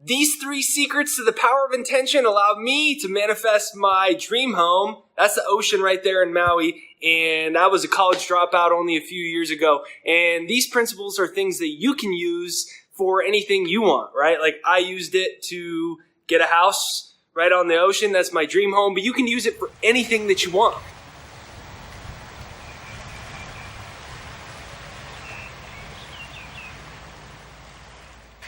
These 3 secrets to the power of intention allow me to manifest my dream home. That's the ocean right there in Maui. And I was a college dropout only a few years ago. And these principles are things that you can use for anything you want, right? Like I used it to get a house right on the ocean. That's my dream home. But you can use it for anything that you want.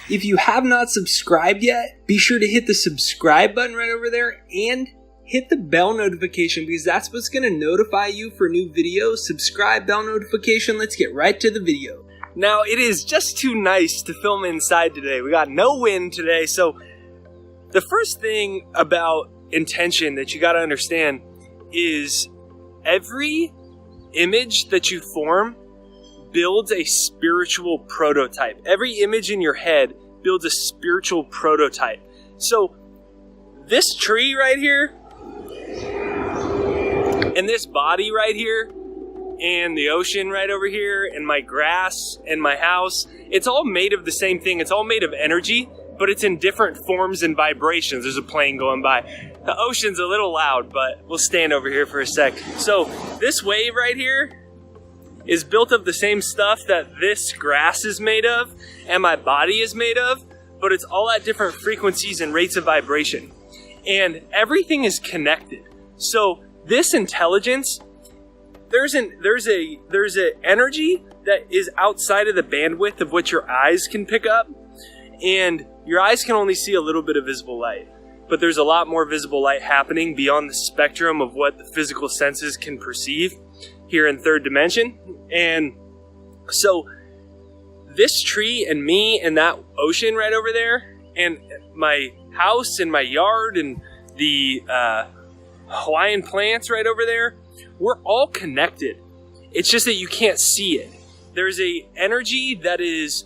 If you have not subscribed yet, be sure to hit the subscribe button right over there and hit the bell notification because that's what's going to notify you for new videos. Subscribe, bell notification. Let's get right to the video. Now, it is just too nice to film inside today. We got no wind today. So the first thing about intention that you got to understand is every image that you form builds a spiritual prototype. Every image in your head builds a spiritual prototype. So this tree right here and this body right here and the ocean right over here and my grass and my house, it's all made of the same thing. It's all made of energy, but it's in different forms and vibrations. There's a plane going by. The ocean's a little loud, but we'll stand over here for a sec. So this wave right here is built of the same stuff that this grass is made of and my body is made of, but it's all at different frequencies and rates of vibration. And everything is connected. So this intelligence, there's an energy that is outside of the bandwidth of what your eyes can pick up, and your eyes can only see a little bit of visible light. But there's a lot more visible light happening beyond the spectrum of what the physical senses can perceive here in third dimension. And so this tree and me and that ocean right over there and my house and my yard and the Hawaiian plants right over there, we're all connected. It's just that you can't see it. There's a energy that is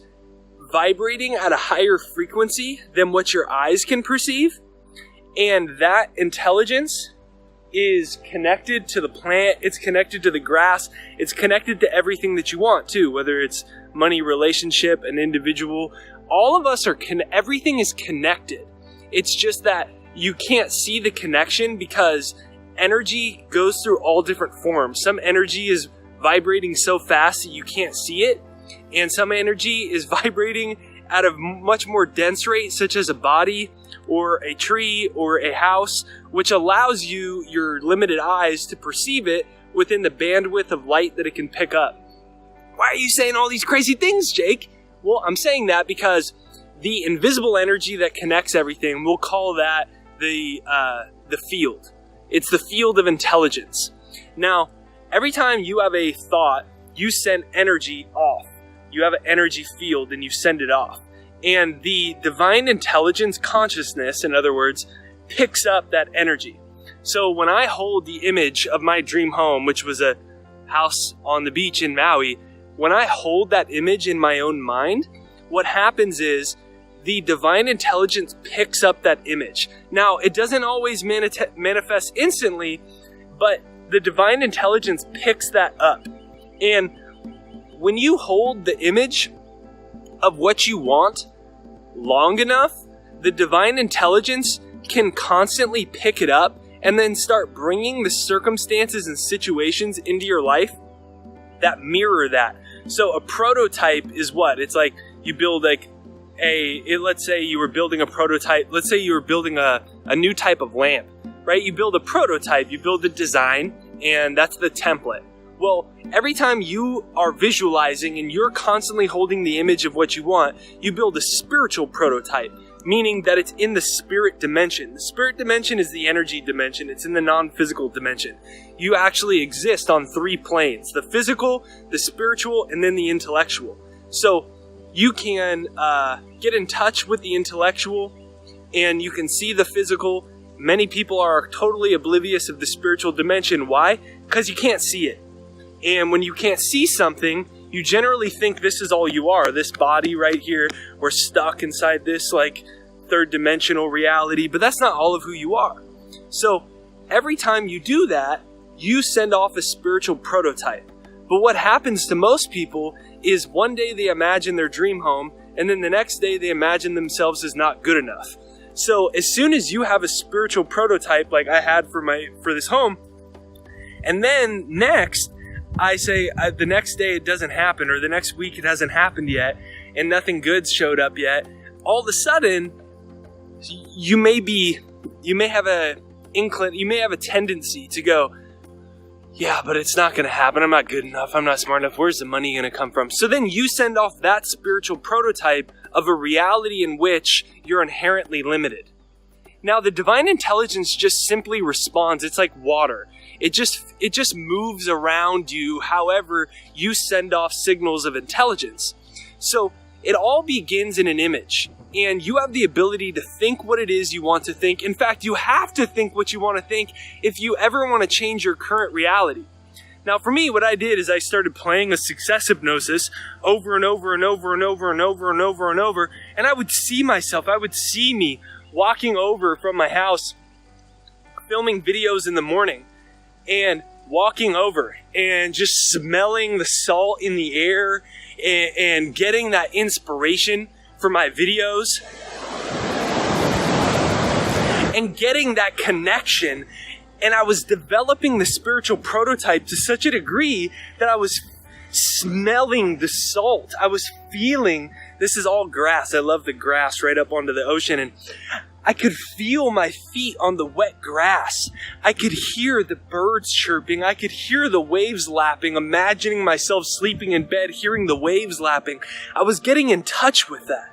vibrating at a higher frequency than what your eyes can perceive, and that intelligence is connected to the plant, it's connected to the grass, it's connected to everything that you want too, whether it's money, relationship, an individual. All of us are, everything is connected. It's just that you can't see the connection because energy goes through all different forms. Some energy is vibrating so fast that you can't see it, and some energy is vibrating at a much more dense rate, such as a body or a tree or a house, which allows you, your limited eyes, to perceive it within the bandwidth of light that it can pick up. Why are you saying all these crazy things, Jake? Well, I'm saying that because the invisible energy that connects everything, we'll call that the field. It's the field of intelligence. Now, every time you have a thought, you send energy off. You have an energy field and you send it off. And the divine intelligence consciousness, in other words, picks up that energy. So when I hold the image of my dream home, which was a house on the beach in Maui, when I hold that image in my own mind, what happens is the divine intelligence picks up that image. Now, it doesn't always manifest instantly, but the divine intelligence picks that up. And when you hold the image of what you want long enough, the divine intelligence can constantly pick it up and then start bringing the circumstances and situations into your life that mirror that. So a prototype is what? It's like you build like let's say you were building a prototype. Let's say you were building a new type of lamp, right? You build a prototype, you build the design, and that's the template. Well, every time you are visualizing and you're constantly holding the image of what you want, you build a spiritual prototype, meaning that it's in the spirit dimension. The spirit dimension is the energy dimension. It's in the non-physical dimension. You actually exist on 3 planes: the physical, the spiritual, and then the intellectual. So you can get in touch with the intellectual and you can see the physical. Many people are totally oblivious of the spiritual dimension. Why? Because you can't see it. And when you can't see something, you generally think this is all you are. This body right here, we're stuck inside this like third dimensional reality, but that's not all of who you are. So every time you do that, you send off a spiritual prototype. But what happens to most people is one day they imagine their dream home, And then the next day they imagine themselves as not good enough. So as soon as you have a spiritual prototype like I had for this home, and then next I say the next day it doesn't happen, or the next week it hasn't happened yet, and nothing good's showed up yet, all of a sudden you may have a tendency to go, yeah, but it's not going to happen. I'm not good enough. I'm not smart enough. Where's the money going to come from? So then you send off that spiritual prototype of a reality in which you're inherently limited. Now, the divine intelligence just simply responds. It's like water. It just moves around you however you send off signals of intelligence. So it all begins in an image. And you have the ability to think what it is you want to think. In fact, you have to think what you want to think if you ever want to change your current reality. Now, for me, what I did is I started playing a success hypnosis over and over and over and over and over and over and over. And I would see me walking over from my house, filming videos in the morning, and walking over and just smelling the salt in the air and getting that inspiration for my videos and getting that connection. And I was developing the spiritual prototype to such a degree that I was smelling the salt. I was feeling, this is all grass. I love the grass right up onto the ocean. And I could feel my feet on the wet grass. I could hear the birds chirping. I could hear the waves lapping, imagining myself sleeping in bed, hearing the waves lapping. I was getting in touch with that.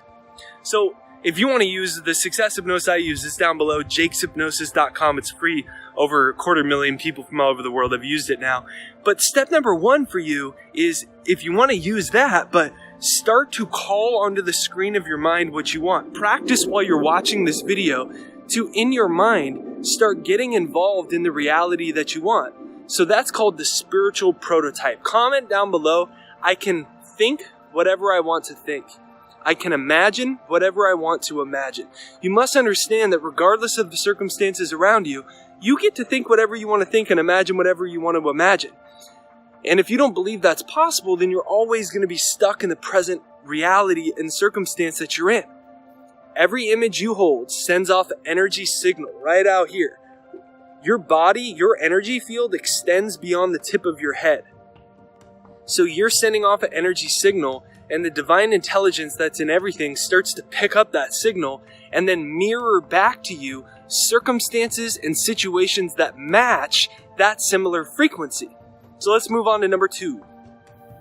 So if you want to use the success hypnosis I use, it's down below, jakeshypnosis.com. It's free. Over 250,000 people from all over the world have used it now. But step number 1 for you is, if you want to use that, but start to call onto the screen of your mind what you want. Practice while you're watching this video to, in your mind, start getting involved in the reality that you want. So that's called the spiritual prototype. Comment down below. I can think whatever I want to think. I can imagine whatever I want to imagine. You must understand that regardless of the circumstances around you, you get to think whatever you want to think and imagine whatever you want to imagine. And if you don't believe that's possible, then you're always going to be stuck in the present reality and circumstance that you're in. Every image you hold sends off an energy signal right out here. Your body, your energy field extends beyond the tip of your head. So you're sending off an energy signal, and the divine intelligence that's in everything starts to pick up that signal and then mirror back to you circumstances and situations that match that similar frequency. So let's move on to number 2.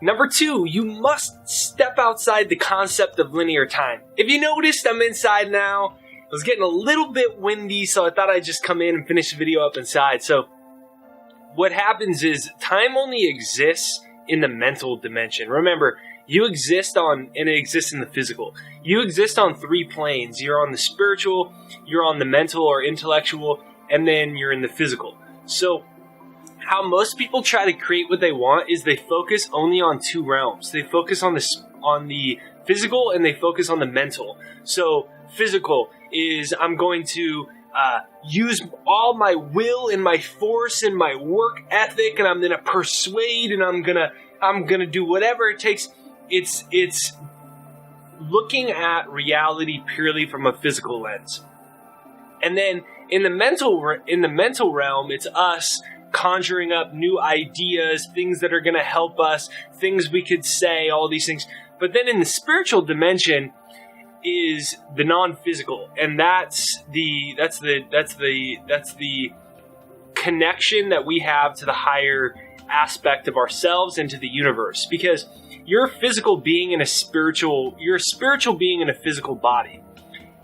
Number 2, you must step outside the concept of linear time. If you noticed, I'm inside now. It was getting a little bit windy, so I thought I'd just come in and finish the video up inside. So what happens is time only exists in the mental dimension. Remember, you exist and it exists in the physical. You exist on 3 planes. You're on the spiritual, you're on the mental or intellectual, and then you're in the physical. So how most people try to create what they want is they focus only on 2 realms. They focus on the physical and they focus on the mental. So physical is, I'm going to use all my will and my force and my work ethic, and I'm going to persuade, and I'm gonna do whatever it takes. It's looking at reality purely from a physical lens. And then in the mental realm, it's us conjuring up new ideas, things that are going to help us, things we could say, all these things. But then in the spiritual dimension is the non-physical, and that's the connection that we have to the higher aspect of ourselves and to the universe. Because you're a physical being in a spiritual being in a physical body.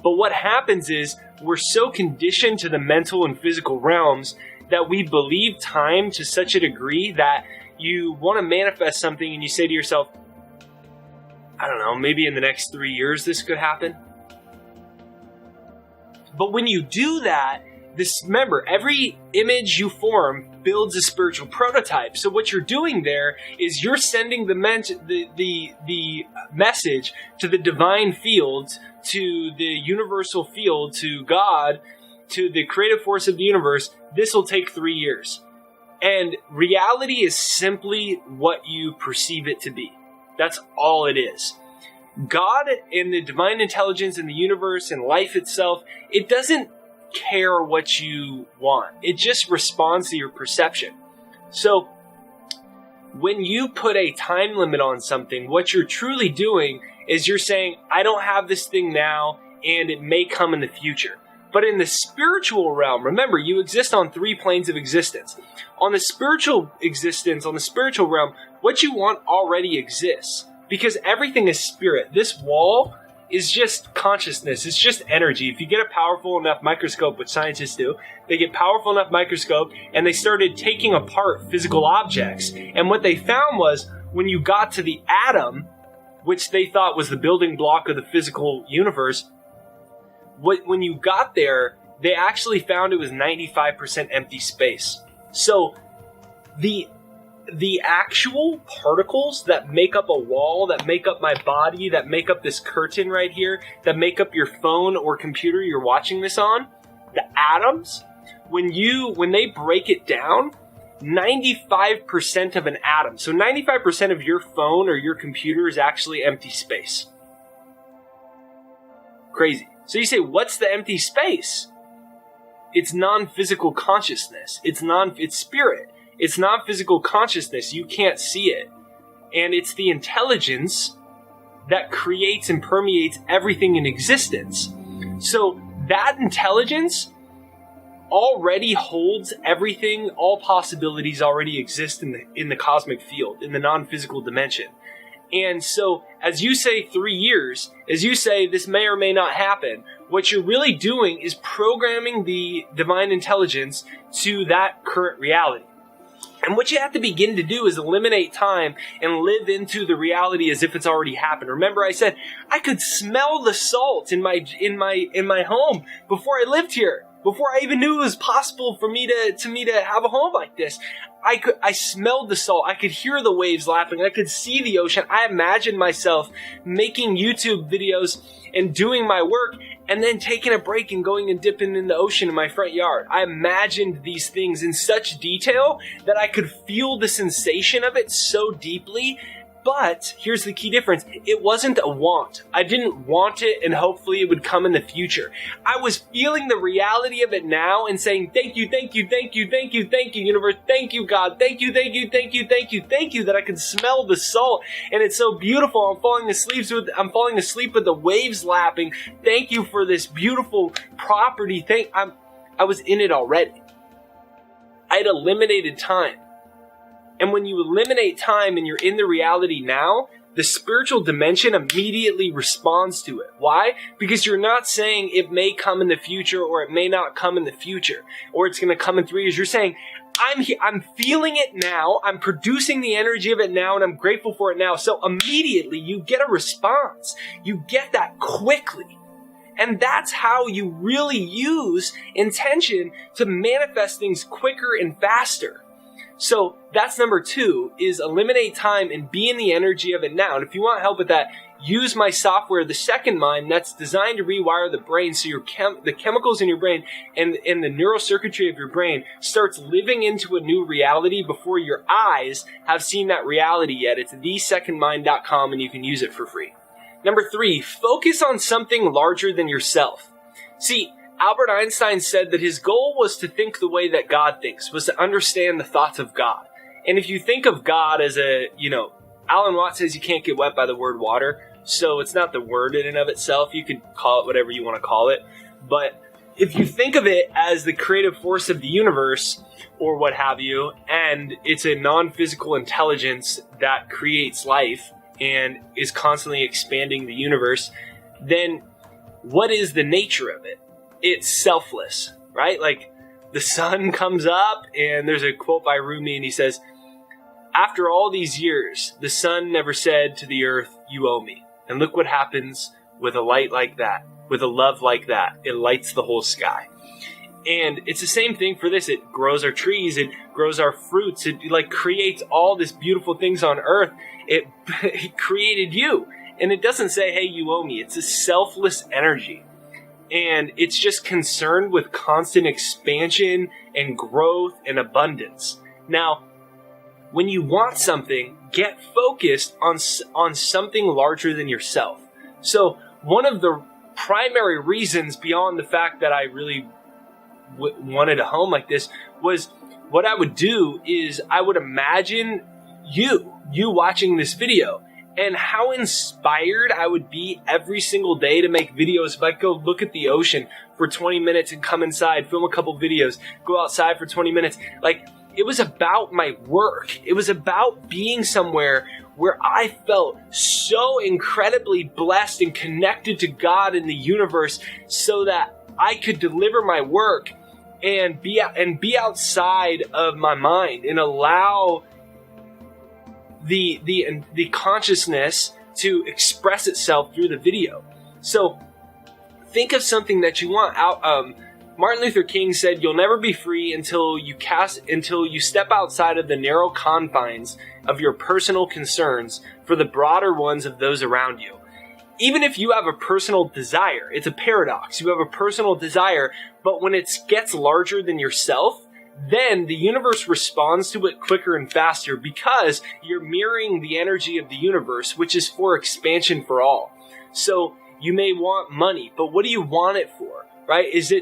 But what happens is we're so conditioned to the mental and physical realms that we believe time to such a degree that you want to manifest something and you say to yourself, I don't know, maybe in the next 3 years this could happen. But when you do that, remember, every image you form builds a spiritual prototype. So what you're doing there is you're sending the message to the divine field, to the universal field, to God, to the creative force of the universe. This will take 3 years. And reality is simply what you perceive it to be. That's all it is. God and the divine intelligence and the universe and life itself, it doesn't care what you want. It just responds to your perception. So when you put a time limit on something, what you're truly doing is you're saying, I don't have this thing now, and it may come in the future. But in the spiritual realm, remember, you exist on 3 planes of existence. On the spiritual existence, on the spiritual realm, what you want already exists. Because everything is spirit. This wall is just consciousness. It's just energy. If you get a powerful enough microscope, which scientists do, they get powerful enough microscope and they started taking apart physical objects. And what they found was when you got to the atom, which they thought was the building block of the physical universe, when you got there, they actually found it was 95% empty space. So the actual particles that make up a wall, that make up my body, that make up this curtain right here, that make up your phone or computer you're watching this on, the atoms, when they break it down, 95% of an atom, so 95% of your phone or your computer is actually empty space. Crazy. So you say, what's the empty space? It's non-physical consciousness. It's spirit. It's non-physical consciousness. You can't see it. And it's the intelligence that creates and permeates everything in existence. So that intelligence already holds everything. All possibilities already exist in the cosmic field, in the non-physical dimension. And so, as you say 3 years, as you say this may or may not happen, what you're really doing is programming the divine intelligence to that current reality. And what you have to begin to do is eliminate time and live into the reality as if it's already happened. Remember, I said I could smell the salt in my home before I lived here. Before I even knew it was possible for me to have a home like this. I smelled the salt. I could hear the waves lapping. I could see the ocean. I imagined myself making YouTube videos and doing my work and then taking a break and going and dipping in the ocean in my front yard. I imagined these things in such detail that I could feel the sensation of it so deeply. But here's the key difference. It wasn't a want. I didn't want it and hopefully it would come in the future. I was feeling the reality of it now and saying, thank you, thank you, thank you, thank you, thank you, universe. Thank you, God. Thank you, thank you, thank you, thank you, thank you that I can smell the salt. And it's so beautiful. I'm falling asleep with the waves lapping. Thank you for this beautiful property. I was in it already. I had eliminated time. And when you eliminate time and you're in the reality now, the spiritual dimension immediately responds to it. Why? Because you're not saying it may come in the future or it may not come in the future or it's going to come in 3 years. You're saying, I'm feeling it now, I'm producing the energy of it now, and I'm grateful for it now. So immediately you get a response. You get that quickly. And that's how you really use intention to manifest things quicker and faster. So that's number 2, is eliminate time and be in the energy of it now. And if you want help with that, use my software, The Second Mind, that's designed to rewire the brain so the chemicals in your brain and the neural circuitry of your brain starts living into a new reality before your eyes have seen that reality yet. It's thesecondmind.com and you can use it for free. Number 3, focus on something larger than yourself. See, Albert Einstein said that his goal was to think the way that God thinks, was to understand the thoughts of God. And if you think of God as Alan Watts says you can't get wet by the word water, so it's not the word in and of itself. You could call it whatever you want to call it. But if you think of it as the creative force of the universe or what have you, and it's a non-physical intelligence that creates life and is constantly expanding the universe, then what is the nature of it? It's selfless, right? Like the sun comes up and there's a quote by Rumi and he says, after all these years, the sun never said to the earth, you owe me. And look what happens with a light like that, with a love like that. It lights the whole sky. And it's the same thing for this. It grows our trees. It grows our fruits. It creates all this beautiful things on earth. It created you. And it doesn't say, hey, you owe me. It's a selfless energy. And it's just concerned with constant expansion and growth and abundance. Now, when you want something, get focused on something larger than yourself. So one of the primary reasons beyond the fact that I really wanted a home like this was what I would do is I would imagine you watching this video and how inspired I would be every single day to make videos. If I go look at the ocean for 20 minutes and come inside, film a couple videos, go outside for 20 minutes. Like, it was about my work. It was about being somewhere where I felt so incredibly blessed and connected to God and the universe so that I could deliver my work and be outside of my mind and allow the consciousness to express itself through the video. So think of something that you want out. Martin Luther King said, "You'll never be free until you step outside of the narrow confines of your personal concerns for the broader ones of those around you." Even if you have a personal desire, it's a paradox. You have a personal desire, but when it gets larger than yourself, then the universe responds to it quicker and faster because you're mirroring the energy of the universe, which is for expansion for all. So you may want money, but what do you want it for, right? Is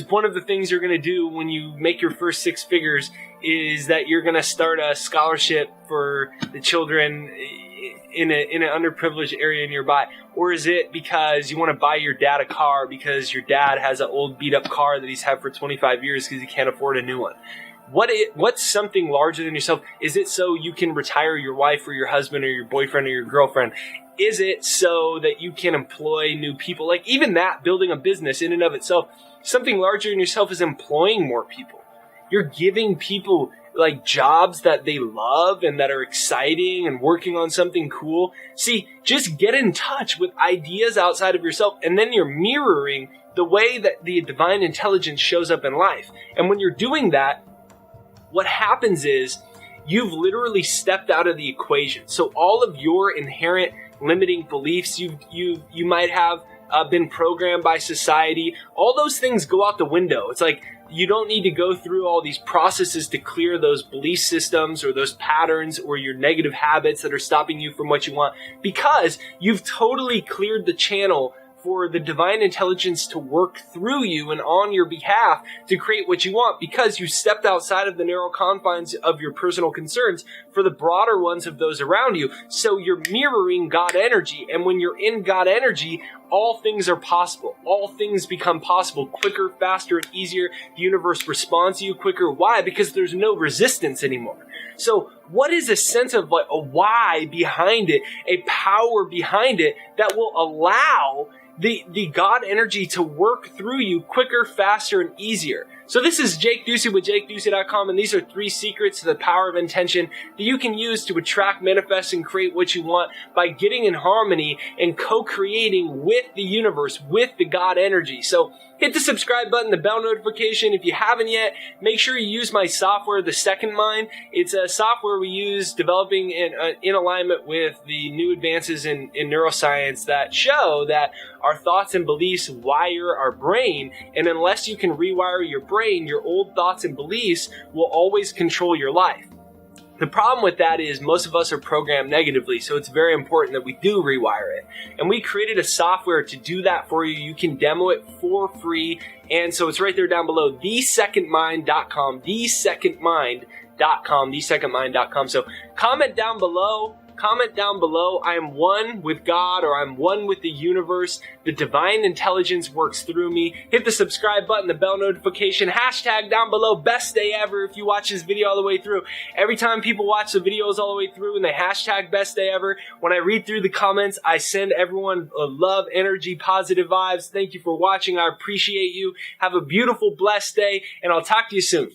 one of the things you're going to do when you make your first 6 figures is that you're going to start a scholarship for the children in an underprivileged area nearby? Or is it because you want to buy your dad a car because your dad has an old beat up car that he's had for 25 years because he can't afford a new one? What's something larger than yourself? Is it so you can retire your wife or your husband or your boyfriend or your girlfriend? Is it so that you can employ new people? Like, even that, building a business in and of itself, something larger than yourself is employing more people. You're giving people like jobs that they love and that are exciting and working on something cool. See, just get in touch with ideas outside of yourself, and then you're mirroring the way that the divine intelligence shows up in life. And when you're doing that, what happens is you've literally stepped out of the equation. So all of your inherent limiting beliefs you might have been programmed by society, all those things go out the window. It's like, you don't need to go through all these processes to clear those belief systems or those patterns or your negative habits that are stopping you from what you want, because you've totally cleared the channel for the divine intelligence to work through you and on your behalf to create what you want, because you stepped outside of the narrow confines of your personal concerns for the broader ones of those around you. So you're mirroring God energy. And when you're in God energy, all things are possible. All things become possible quicker, faster, and easier. The universe responds to you quicker. Why? Because there's no resistance anymore. So what is a sense of like a why behind it, a power behind it that will allow the God energy to work through you quicker, faster, and easier? So this is Jake Ducey with JakeDucey.com, and these are 3 secrets to the power of intention that you can use to attract, manifest, and create what you want by getting in harmony and co-creating with the universe, with the God energy. So hit the subscribe button, the bell notification. If you haven't yet, make sure you use my software, The Second Mind. It's a software we use developing in alignment with the new advances in neuroscience that show that our thoughts and beliefs wire our brain, and unless you can rewire your brain, your old thoughts and beliefs will always control your life. The problem with that is most of us are programmed negatively, so it's very important that we do rewire it. And we created a software to do that for you. You can demo it for free, and so it's right there down below, thesecondmind.com, thesecondmind.com, thesecondmind.com. So comment down below, I am one with God, or I'm one with the universe. The divine intelligence works through me. Hit the subscribe button, the bell notification, hashtag down below, best day ever if you watch this video all the way through. Every time people watch the videos all the way through and they hashtag best day ever, when I read through the comments, I send everyone love, energy, positive vibes. Thank you for watching. I appreciate you. Have a beautiful, blessed day, and I'll talk to you soon.